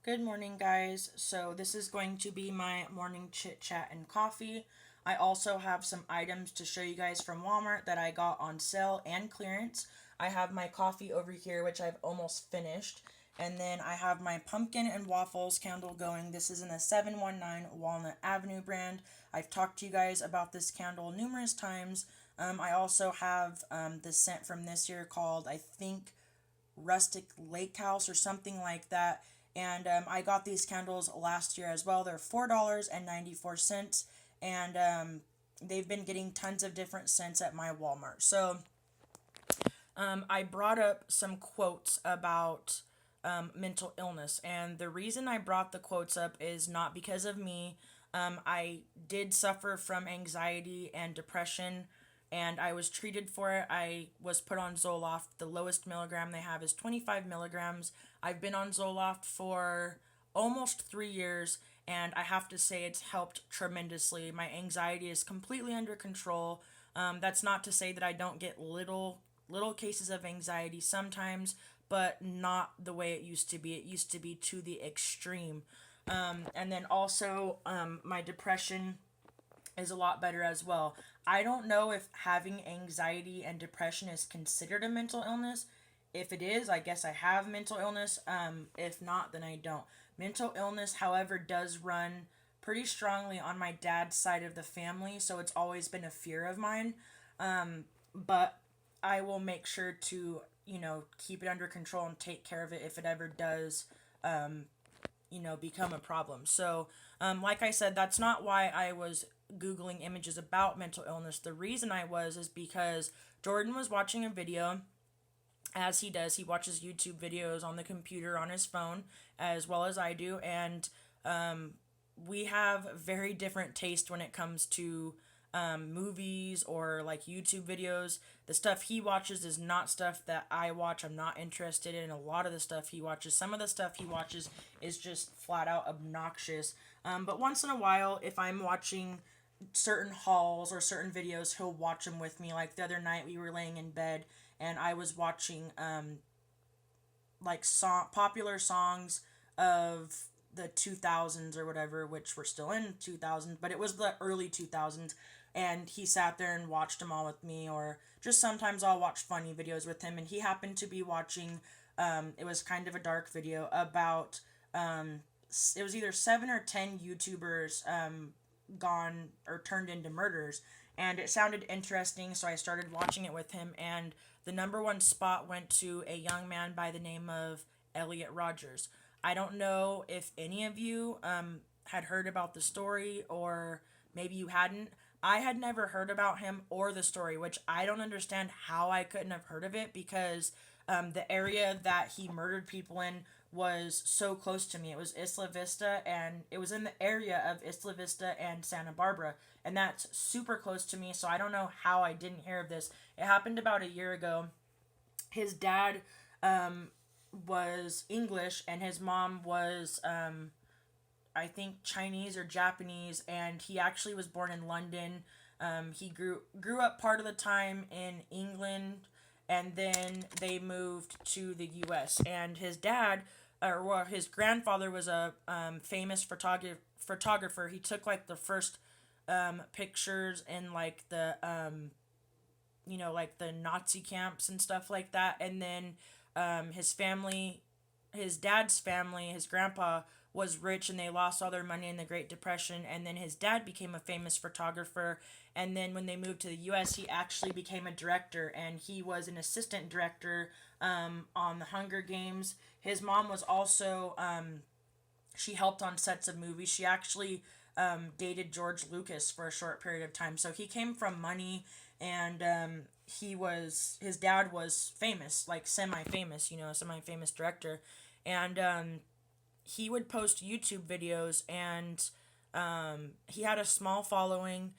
Good morning, guys. So, this is going to be my morning chit chat and coffee. I also have some items to show you guys from Walmart that I got on sale and clearance. I have my coffee over here, which I've almost finished. And then I have my pumpkin and waffles candle going. This is in the 719 Walnut Avenue brand. I've talked to you guys about this candle numerous times. I also have the scent from this year called, I think, Rustic Lake House or something like that. And I got these candles last year as well. They're $4.94, and they've been getting tons of different scents at my Walmart. So I brought up some quotes about mental illness, and the reason I brought the quotes up is not because of me. I did suffer from anxiety and depression, and I was treated for it. I was put on Zoloft. The lowest milligram they have is 25 milligrams. I've been on Zoloft for almost 3 years, and I have to say it's helped tremendously. My anxiety is completely under control. That's not to say that I don't get little cases of anxiety sometimes, but not the way it used to be. It used to be to the extreme. And then also, my depression is a lot better as well. I don't know if having anxiety and depression is considered a mental illness. If it is, I guess I have mental illness. If not, then I don't. Mental illness, however, does run pretty strongly on my dad's side of the family, so it's always been a fear of mine. But I will make sure to, keep it under control and take care of it if it ever does, become a problem. So, like I said, that's not why I was Googling images about mental illness. The reason I was is because Jordan was watching a video, as he does. He watches YouTube videos on the computer, on his phone, as well as I do. And we have very different taste when it comes to movies or like YouTube videos. The stuff he watches is not stuff that I watch. I'm not interested in a lot of the stuff he watches. Some of the stuff he watches is just flat out obnoxious. But once in a while, if I'm watching certain hauls or certain videos, he'll watch them with me. Like the other night, we were laying in bed and I was watching popular songs of the 2000s or whatever, which we're still in 2000s, but it was the early 2000s. And he sat there and watched them all with me, or just sometimes I'll watch funny videos with him. And he happened to be watching, it was kind of a dark video about, it was either 7 or 10 YouTubers gone or turned into murders. And it sounded interesting, so I started watching it with him. And the number one spot went to a young man by the name of Elliot Rogers. I don't know if any of you had heard about the story, or maybe you hadn't. I had never heard about him or the story, which I don't understand how I couldn't have heard of it, because the area that he murdered people in was so close to me. It was Isla Vista, and it was in the area of Isla Vista and Santa Barbara, and that's super close to me, so I don't know how I didn't hear of this. It happened about a year ago. His dad was English, and his mom was, I think, Chinese or Japanese, and he actually was born in London. He grew up part of the time in England, and then they moved to the U.S. And his dad, or well, his grandfather was a famous photographer. He took like the first pictures in like the like the Nazi camps and stuff like that. And then his family, his dad's family, his grandpa was rich and they lost all their money in the Great Depression. And then his dad became a famous photographer. And then when they moved to the U.S., he actually became a director, and he was an assistant director on the Hunger Games. His mom was also, she helped on sets of movies. She actually dated George Lucas for a short period of time. So he came from money, and his dad was famous, like semi-famous, a semi-famous director. And he would post YouTube videos, and he had a small following,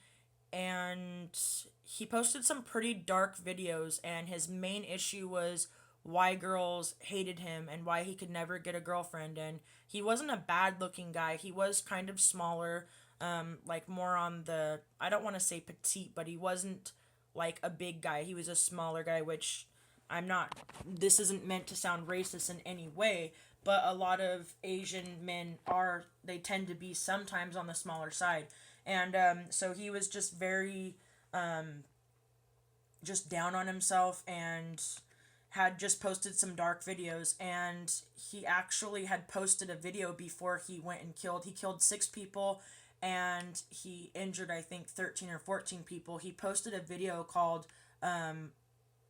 and he posted some pretty dark videos, and his main issue was why girls hated him and why he could never get a girlfriend. And he wasn't a bad looking guy. He was kind of smaller, like more on the, I don't want to say petite, but he wasn't like a big guy. He was a smaller guy, which this isn't meant to sound racist in any way, but a lot of Asian men they tend to be sometimes on the smaller side. And so he was just very just down on himself and had just posted some dark videos. And he actually had posted a video before he went and he killed 6 people, and he injured, I think, 13 or 14 people. He posted a video called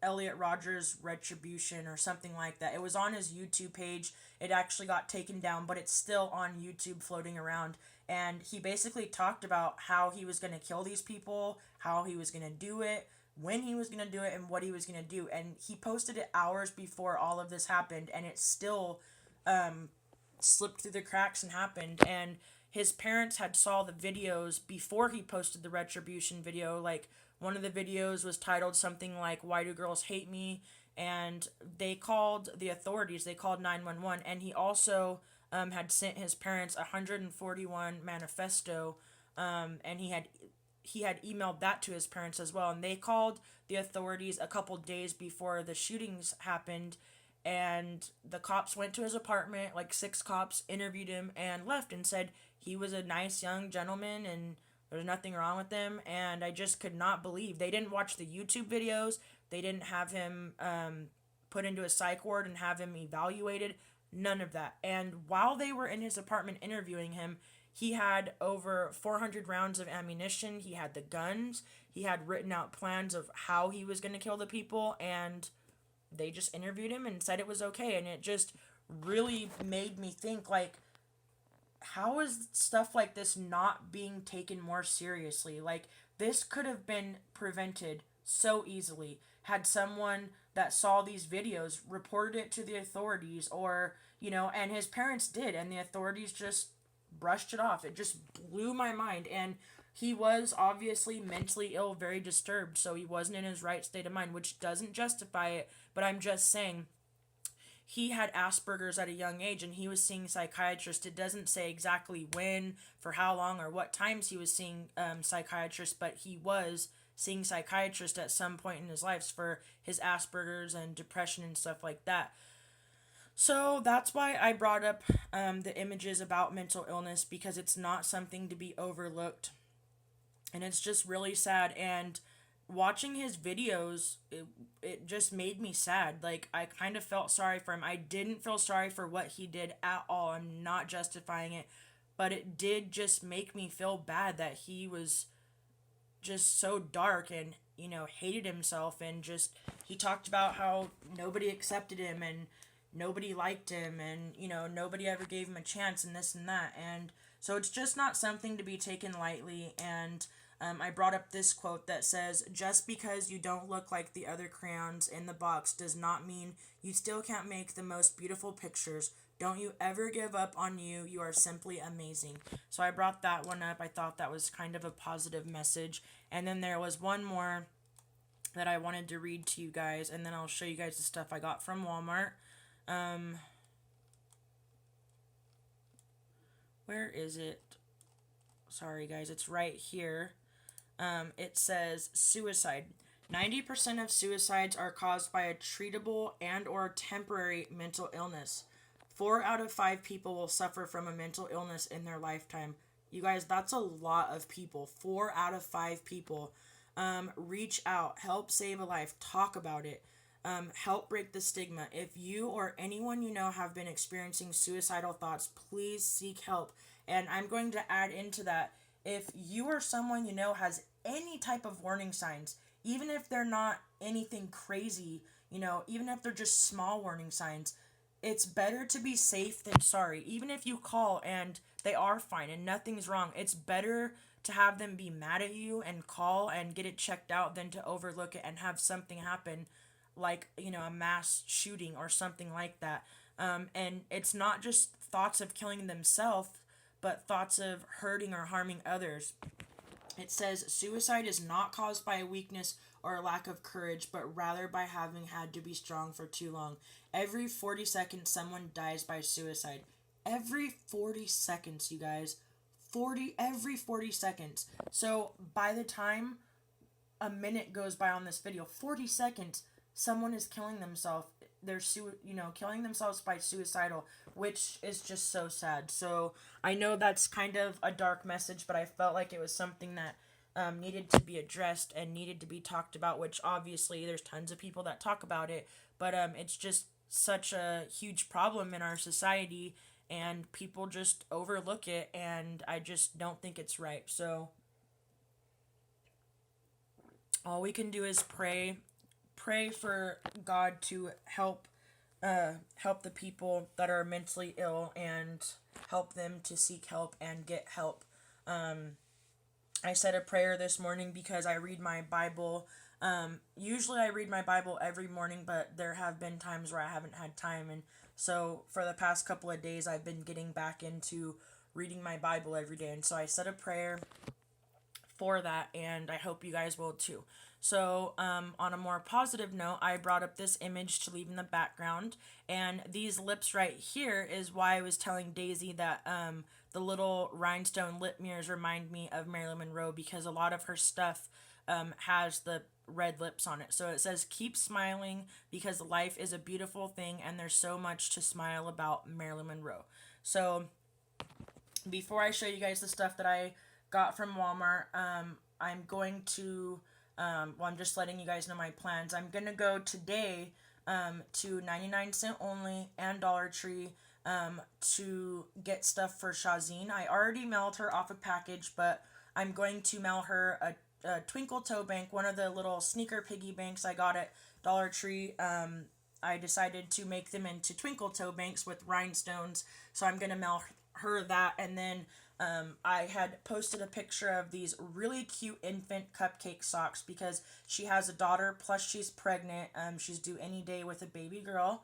Elliot Rogers Retribution or something like that. It was on his YouTube page. It actually got taken down, but it's still on YouTube floating around. And he basically talked about how he was going to kill these people, how he was going to do it, when he was going to do it, and what he was going to do. And he posted it hours before all of this happened, and it still slipped through the cracks and happened. And his parents had saw the videos before he posted the Retribution video. Like, one of the videos was titled something like, "Why Do Girls Hate Me?" And they called the authorities. They called 911. And he also had sent his parents a 141 manifesto, and he had emailed that to his parents as well. And they called the authorities a couple days before the shootings happened. And the cops went to his apartment, like 6 cops, interviewed him, and left and said he was a nice young gentleman and there's nothing wrong with him. And I just could not believe. They didn't watch the YouTube videos. They didn't have him put into a psych ward and have him evaluated. None of that. And while they were in his apartment interviewing him, he had over 400 rounds of ammunition. He had the guns. He had written out plans of how he was going to kill the people. And they just interviewed him and said it was okay. And it just really made me think, like, how is stuff like this not being taken more seriously? Like, this could have been prevented so easily had someone that saw these videos reported it to the authorities, or, and his parents did, and the authorities just brushed it off. It just blew my mind. And he was obviously mentally ill, very disturbed, so he wasn't in his right state of mind, which doesn't justify it, but I'm just saying he had Asperger's at a young age, and he was seeing psychiatrists. It doesn't say exactly when, for how long, or what times he was seeing psychiatrists, but he was seeing psychiatrists at some point in his life for his Asperger's and depression and stuff like that. So that's why I brought up the images about mental illness, because it's not something to be overlooked. And it's just really sad. And watching his videos, it just made me sad. Like, I kind of felt sorry for him. I didn't feel sorry for what he did at all. I'm not justifying it. But it did just make me feel bad that he was just so dark and, hated himself. And just, he talked about how nobody accepted him and nobody liked him, and, nobody ever gave him a chance, and this and that. And so it's just not something to be taken lightly. And I brought up this quote that says, "Just because you don't look like the other crayons in the box does not mean you still can't make the most beautiful pictures. Don't you ever give up on you. You are simply amazing." So I brought that one up. I thought that was kind of a positive message. And then there was one more that I wanted to read to you guys, and then I'll show you guys the stuff I got from Walmart. Where is it? Sorry, guys, it's right here. It says, suicide. 90% of suicides are caused by a treatable and or temporary mental illness. 4 out of 5 people will suffer from a mental illness in their lifetime. You guys, that's a lot of people. 4 out of 5 people. Reach out. Help save a life. Talk about it. Help break the stigma. If you or anyone you know have been experiencing suicidal thoughts, please seek help. And I'm going to add into that, if you or someone you know has any type of warning signs, even if they're not anything crazy, even if they're just small warning signs, it's better to be safe than sorry. Even if you call and they are fine and nothing's wrong, it's better to have them be mad at you and call and get it checked out than to overlook it and have something happen, like, a mass shooting or something like that. And it's not just thoughts of killing themselves, but thoughts of hurting or harming others. It says, suicide is not caused by a weakness or a lack of courage, but rather by having had to be strong for too long. Every 40 seconds, someone dies by suicide. Every 40 seconds, you guys. Every 40 seconds. So by the time a minute goes by on this video, 40 seconds, someone is killing themselves. They're killing themselves by suicidal, which is just so sad. So I know that's kind of a dark message, but I felt like it was something that needed to be addressed and needed to be talked about. Which obviously there's tons of people that talk about it, but it's just such a huge problem in our society, and people just overlook it, and I just don't think it's right. So all we can do is pray for God to help the people that are mentally ill and help them to seek help and get help. I said a prayer this morning because I read my Bible. Usually I read my Bible every morning, but there have been times where I haven't had time, and so for the past couple of days I've been getting back into reading my Bible every day. And so I said a prayer for that, and I hope you guys will too. So, on a more positive note, I brought up this image to leave in the background, and these lips right here is why I was telling Daisy that the little rhinestone lip mirrors remind me of Marilyn Monroe, because a lot of her stuff has the red lips on it. So it says, "Keep smiling because life is a beautiful thing, and there's so much to smile about, Marilyn Monroe." So, before I show you guys the stuff that I got from Walmart, I'm going to, I'm just letting you guys know my plans. I'm going to go today to 99-cent Only and Dollar Tree to get stuff for Shazine. I already mailed her off a package, but I'm going to mail her a Twinkle Toe Bank, one of the little sneaker piggy banks I got at Dollar Tree. I decided to make them into Twinkle Toe Banks with rhinestones, so I'm going to mail her that. And then I had posted a picture of these really cute infant cupcake socks because she has a daughter, plus she's pregnant. She's due any day with a baby girl,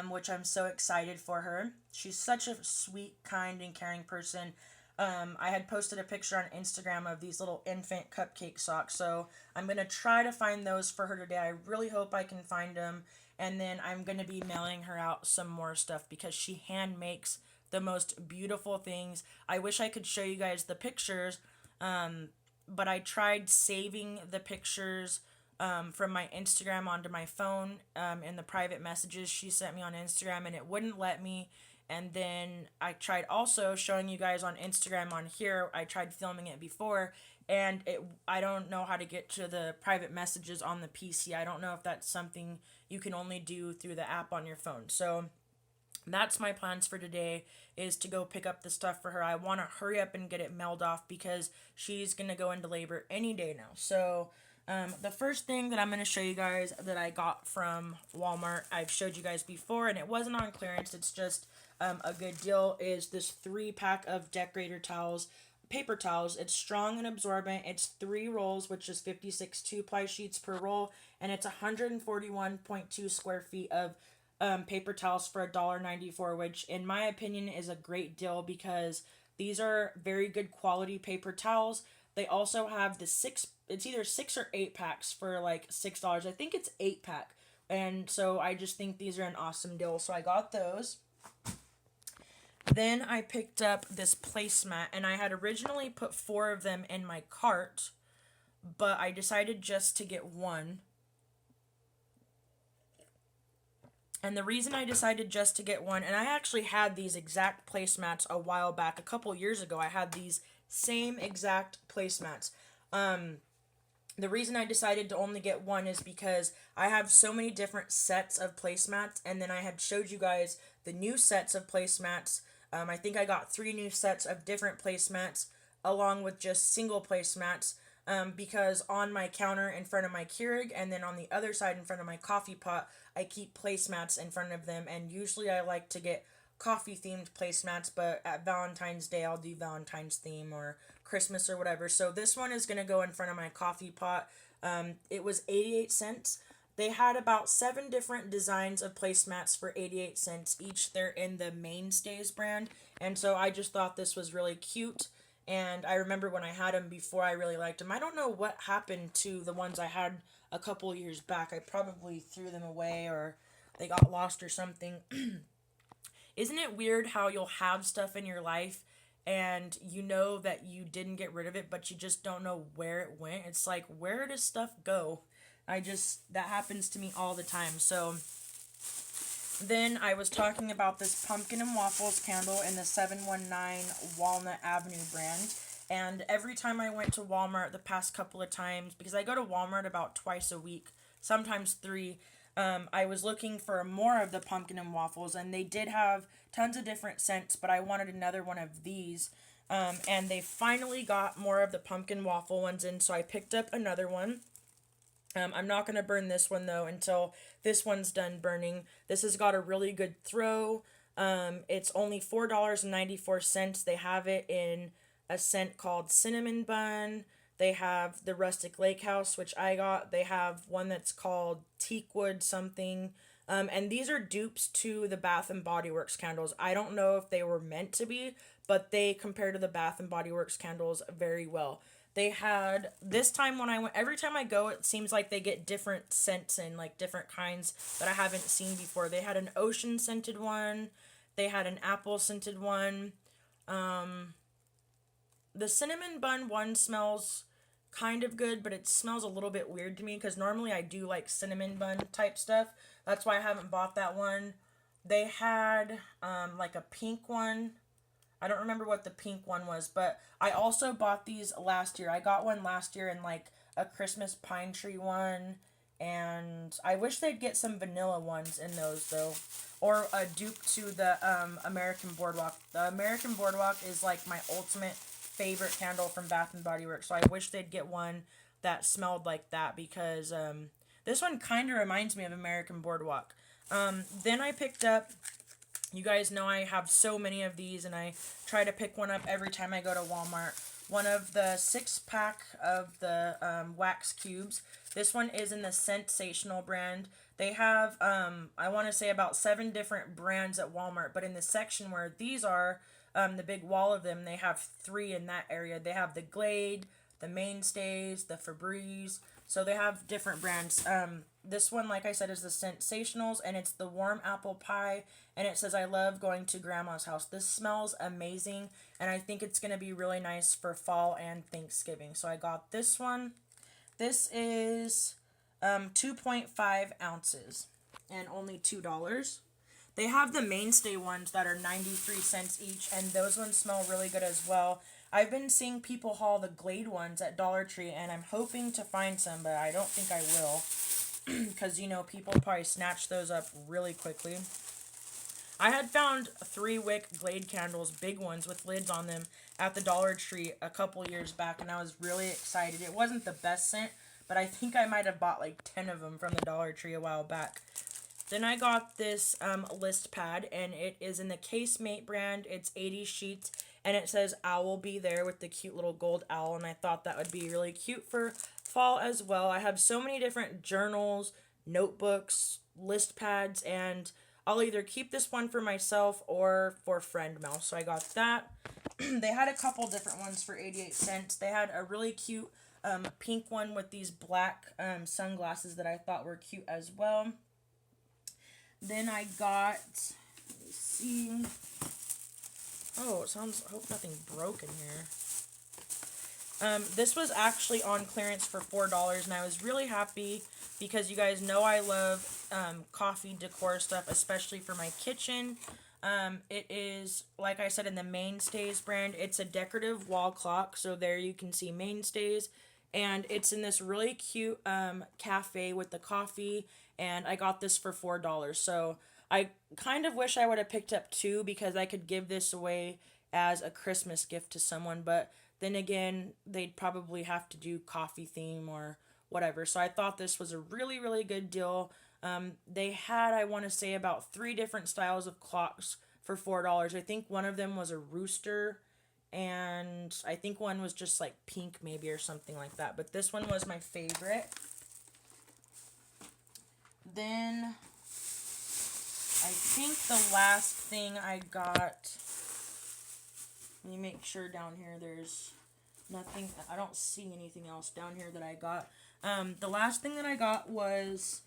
which I'm so excited for her. She's such a sweet, kind, and caring person. I had posted a picture on Instagram of these little infant cupcake socks, so I'm going to try to find those for her today. I really hope I can find them, and then I'm going to be mailing her out some more stuff because she hand makes the most beautiful things. I wish I could show you guys the pictures, but I tried saving the pictures from my Instagram onto my phone in the private messages she sent me on Instagram, and it wouldn't let me. And then I tried also showing you guys on Instagram on here. I tried filming it before, and I don't know how to get to the private messages on the PC. I don't know if that's something you can only do through the app on your phone. So that's my plans for today, is to go pick up the stuff for her. I want to hurry up and get it mailed off because she's going to go into labor any day now. So the first thing that I'm going to show you guys that I got from Walmart, I've showed you guys before, and it wasn't on clearance. It's just a good deal, is this 3-pack of decorator towels, paper towels. It's strong and absorbent. It's 3 rolls, which is 56 2-ply sheets per roll, and it's 141.2 square feet of paper towels for $1.94, which in my opinion is a great deal because these are very good quality paper towels. They also have it's either 6 or 8 packs for like $6. I think it's 8-pack. And so I just think these are an awesome deal. So I got those. Then I picked up this placemat, and I had originally put 4 of them in my cart, but I decided just to get one. And the reason I decided just to get one, and I actually had these exact placemats a while back, a couple years ago, I had these same exact placemats. The reason I decided to only get one is because I have so many different sets of placemats, and then I had showed you guys the new sets of placemats. I think I got 3 new sets of different placemats, along with just single placemats, because on my counter in front of my Keurig, and then on the other side in front of my coffee pot, I keep placemats in front of them, and usually I like to get coffee-themed placemats, but at Valentine's Day, I'll do Valentine's theme or Christmas or whatever. So this one is going to go in front of my coffee pot. It was 88 cents. They had about 7 different designs of placemats for 88 cents each. They're in the Mainstays brand, and so I just thought this was really cute. And I remember when I had them before, I really liked them. I don't know what happened to the ones I had a couple years back. I probably threw them away, or they got lost or something. Isn't it weird how you'll have stuff in your life and you know that you didn't get rid of it, but you just don't know where it went? It's like, where does stuff go? That happens to me all the time. So then I was talking about this pumpkin and waffles candle in the 719 Walnut Avenue brand. And every time I went to Walmart the past couple of times, because I go to Walmart about twice a week, sometimes three, I was looking for more of the pumpkin and waffles, and they did have tons of different scents, but I wanted another one of these. And they finally got more of the pumpkin waffle ones in, so I picked up another one. I'm not going to burn this one, though, until this one's done burning. This has got a really good throw. It's only $4.94. They have it in a scent called Cinnamon Bun. They have the Rustic Lake House, which I got. They have one that's called Teakwood something. And these are dupes to the Bath and Body Works candles. I don't know if they were meant to be, but they compare to the Bath and Body Works candles very well. They had, this time when I went, every time I go, it seems like they get different scents and like different kinds that I haven't seen before. They had an ocean scented one. They had an apple scented one. The cinnamon bun one smells kind of good, but it smells a little bit weird to me because normally I do like cinnamon bun type stuff. That's why I haven't bought that one. They had like a pink one. I don't remember what the pink one was, but I also bought these last year. I got one last year in like a Christmas pine tree one, and I wish they'd get some vanilla ones in those though, or a dupe to the American Boardwalk. The American Boardwalk is like my ultimate favorite candle from Bath and Body Works, so I wish they'd get one that smelled like that because this one kind of reminds me of American Boardwalk. Then I picked up, you guys know I have so many of these and I try to pick one up every time I go to Walmart. One of the 6-pack of the wax cubes. This one is in the Sensational brand. They have, I want to say about 7 different brands at Walmart, but in the section where these are, the big wall of them, they have 3 in that area. They have the Glade, the Mainstays, the Febreze. So they have different brands. This one, like I said, is the Sensationals, and it's the warm apple pie, and it says, I love going to Grandma's house. This smells amazing, and I think it's going to be really nice for fall and Thanksgiving. So I got this one. This is 2.5 ounces and only $2. They have the Mainstay ones that are 93 cents each, and those ones smell really good as well. I've been seeing people haul the Glade ones at Dollar Tree, and I'm hoping to find some, but I don't think I will. Because, you know, people probably snatch those up really quickly. I had found 3-wick Glade candles, big ones with lids on them, at the Dollar Tree a couple years back, and I was really excited. It wasn't the best scent, but I think I might have bought like 10 of them from the Dollar Tree a while back. Then I got this list pad, and it is in the Casemate brand. It's 80 sheets, and it says Owl Be There with the cute little gold owl, and I thought that would be really cute for fall as well. I have so many different journals, notebooks, list pads, and I'll either keep this one for myself or for friend mail. So I got that. They had a couple different ones for 88 cents. They had a really cute pink one with these black sunglasses that I thought were cute as well. Then I got, let me see. Oh, it sounds, I hope nothing broke in here. This was actually on clearance for $4, and I was really happy because you guys know I love coffee decor stuff, especially for my kitchen. It is, like I said, in the Mainstays brand. It's a decorative wall clock, so there you can see Mainstays. And it's in this really cute cafe with the coffee, and I got this for $4. So I kind of wish I would have picked up 2 because I could give this away as a Christmas gift to someone, but then again, they'd probably have to do coffee theme or whatever. So I thought this was a really, really good deal. They had, I want to say, about 3 different styles of clocks for $4. I think one of them was a rooster, and I think one was just like pink maybe or something like that. But this one was my favorite. Then I think the last thing I got, let me make sure down here there's nothing, I don't see anything else down here that I got. The last thing that I got was,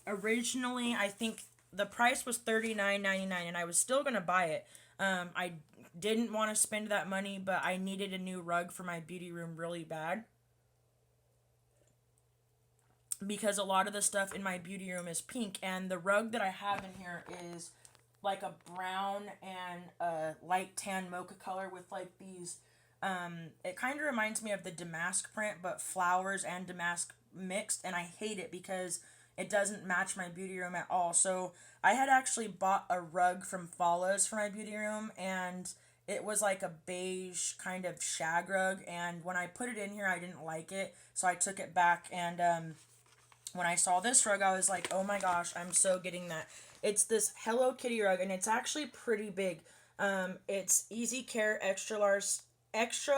originally, I think the price was $39.99, and I was still going to buy it. I didn't want to spend that money, but I needed a new rug for my beauty room really bad. because a lot of the stuff in my beauty room is pink, and the rug that I have in here is like a brown and a light tan mocha color with like these it kind of reminds me of the damask print, but flowers and damask mixed, and I hate it because it doesn't match my beauty room at all. So I had actually bought a rug from Follows for my beauty room, and it was like a beige kind of shag rug, and when I put it in here I didn't like it, so I took it back. And when I saw this rug, I was like, oh my gosh, I'm so getting that. It's this Hello Kitty rug, and it's actually pretty big. It's easy care, extra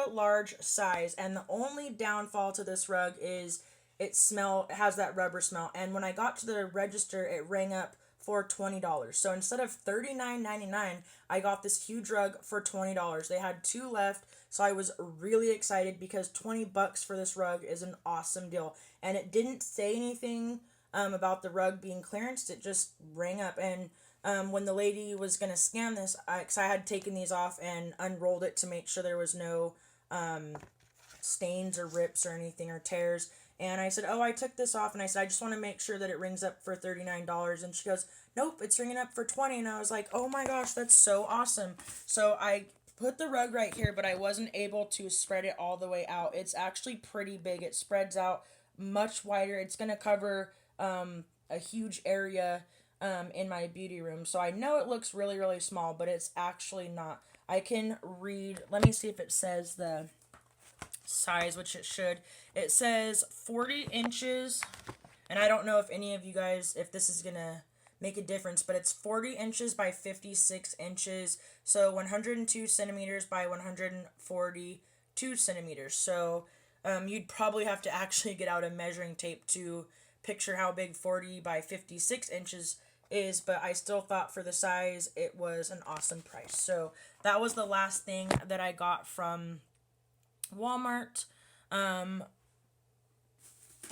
large size, and the only downfall to this rug is it has that rubber smell. And when I got to the register, it rang up for $20. So instead of $39.99, I got this huge rug for $20. They had 2 left, so I was really excited because $20 for this rug is an awesome deal. And it didn't say anything about the rug being clearanced. It just rang up. And when the lady was going to scan this, because I had taken these off and unrolled it to make sure there was no stains or rips or anything or tears. And I said, oh, I took this off. And I said, I just want to make sure that it rings up for $39. And she goes, nope, it's ringing up for $20. And I was like, oh my gosh, that's so awesome. So I put the rug right here, but I wasn't able to spread it all the way out. It's actually pretty big. It spreads out much wider. It's going to cover a huge area in my beauty room. So I know it looks really, really small, but it's actually not. I can read, let me see if it says the size, which it should. It says 40 inches, and I don't know if any of you guys, if this is going to make a difference, but it's 40 inches by 56 inches, so 102 centimeters by 142 centimeters. So you'd probably have to actually get out a measuring tape to picture how big 40 by 56 inches is, but I still thought for the size it was an awesome price. So that was the last thing that I got from Walmart.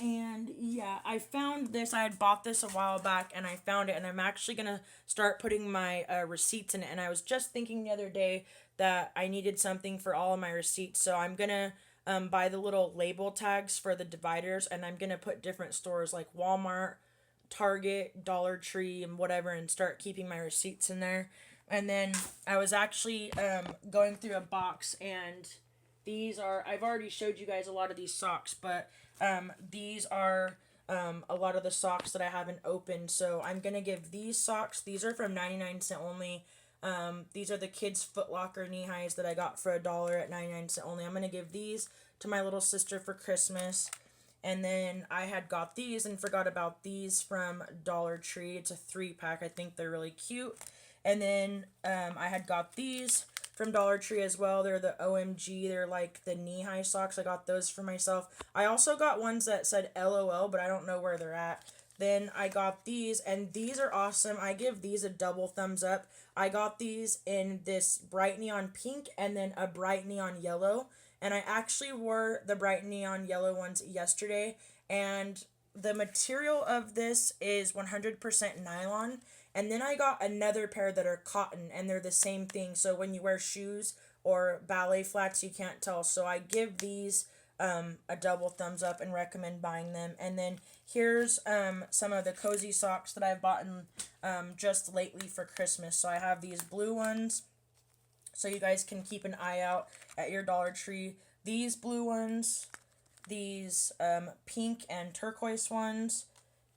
And yeah, I found this. I had bought this a while back, and I found it, and I'm actually gonna start putting my receipts in it. And I was just thinking the other day that I needed something for all of my receipts, so I'm gonna buy the little label tags for the dividers, and I'm gonna put different stores like Walmart, Target, Dollar Tree, and whatever, and start keeping my receipts in there. And then I was actually going through a box, and these are, I've already showed you guys a lot of these socks, but these are a lot of the socks that I haven't opened. So I'm going to give these socks, these are from 99 cents only. These are the kids' Foot Locker knee-highs that I got for $1 at 99 cents only. I'm going to give these to my little sister for Christmas. And then I had got these and forgot about these from Dollar Tree. It's a 3-pack. I think they're really cute. And then I had got these from Dollar Tree as well. They're the OMG. They're like the knee-high socks. I got those for myself. I also got ones that said LOL, but I don't know where they're at. Then I got these, and these are awesome. I give these a double thumbs up. I got these in this bright neon pink and then a bright neon yellow. And I actually wore the bright neon yellow ones yesterday. And the material of this is 100% nylon. And then I got another pair that are cotton, and they're the same thing. So when you wear shoes or ballet flats, you can't tell. So I give these a double thumbs up and recommend buying them. And then here's some of the cozy socks that I've bought just lately for Christmas. So I have these blue ones, so you guys can keep an eye out at your Dollar Tree. These blue ones, these pink and turquoise ones,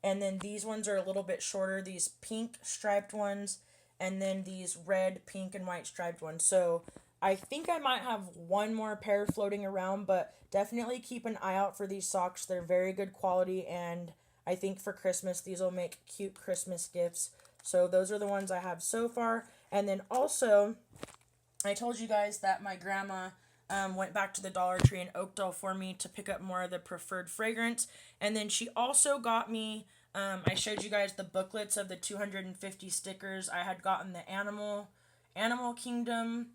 and then these ones are a little bit shorter, these pink striped ones, and then these red, pink, and white striped ones. So I think I might have one more pair floating around, but definitely keep an eye out for these socks. They're very good quality, and I think for Christmas these will make cute Christmas gifts. So those are the ones I have so far. And then also, I told you guys that my grandma went back to the Dollar Tree in Oakdale for me to pick up more of the preferred fragrance. And then she also got me, I showed you guys the booklets of the 250 stickers. I had gotten the Animal Kingdom,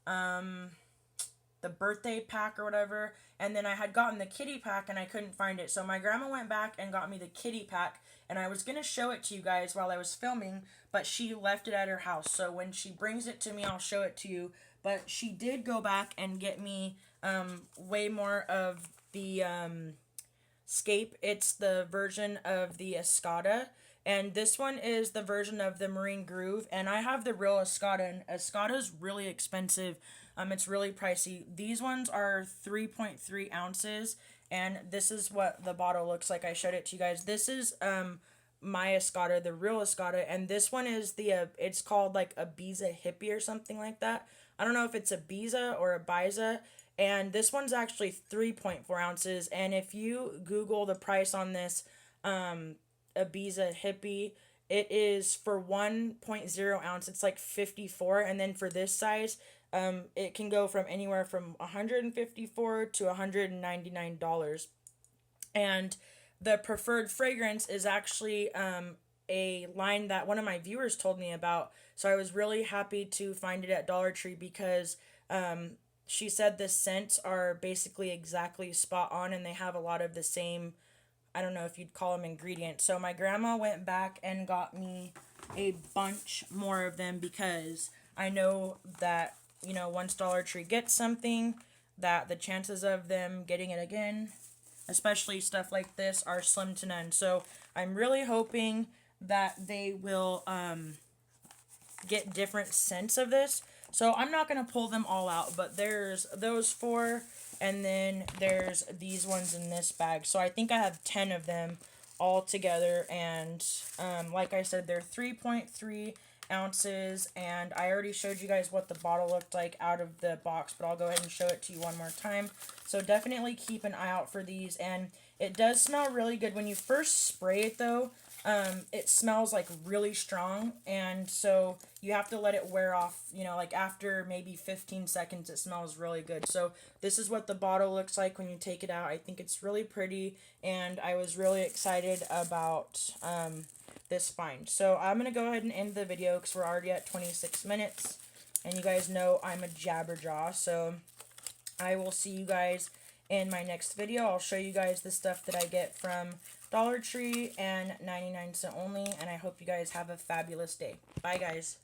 the birthday pack or whatever, and then I had gotten the kitty pack and I couldn't find it. So my grandma went back and got me the kitty pack, and I was going to show it to you guys while I was filming, but she left it at her house. So when she brings it to me, I'll show it to you. But she did go back and get me way more of the Scape. It's the version of the Escada. And this one is the version of the Marine Groove. And I have the real Escada. And Escada's really expensive. It's really pricey. These ones are 3.3 ounces. And this is what the bottle looks like. I showed it to you guys. This is my Escada, the real Escada. And this one is the, it's called like a Ibiza Hippie or something like that. I don't know if it's a Ibiza or a Biza. And this one's actually 3.4 ounces. And if you Google the price on this Ibiza Hippie, it is for 1.0 ounce. It's like 54. And then for this size, it can go from anywhere from $154 to $199. And the preferred fragrance is actually a line that one of my viewers told me about. So I was really happy to find it at Dollar Tree because she said the scents are basically exactly spot on and they have a lot of the same, I don't know if you'd call them ingredients. So my grandma went back and got me a bunch more of them because I know that, you know, once Dollar Tree gets something, that the chances of them getting it again, especially stuff like this, are slim to none. So I'm really hoping that they will get different scents of this. So I'm not going to pull them all out, but there's those four, and then there's these ones in this bag. So I think I have 10 of them all together, and like I said, they're 3.3 ounces, and I already showed you guys what the bottle looked like out of the box, but I'll go ahead and show it to you one more time. So definitely keep an eye out for these, and it does smell really good. When you first spray it though, it smells like really strong, and so you have to let it wear off, you know, like after maybe 15 seconds it smells really good. So this is what the bottle looks like when you take it out. I think it's really pretty, and I was really excited about this find. So I'm going to go ahead and end the video because we're already at 26 minutes, and you guys know I'm a jabberjaw, so I will see you guys in my next video. I'll show you guys the stuff that I get from Dollar Tree and 99 cent only, and I hope you guys have a fabulous day. Bye guys.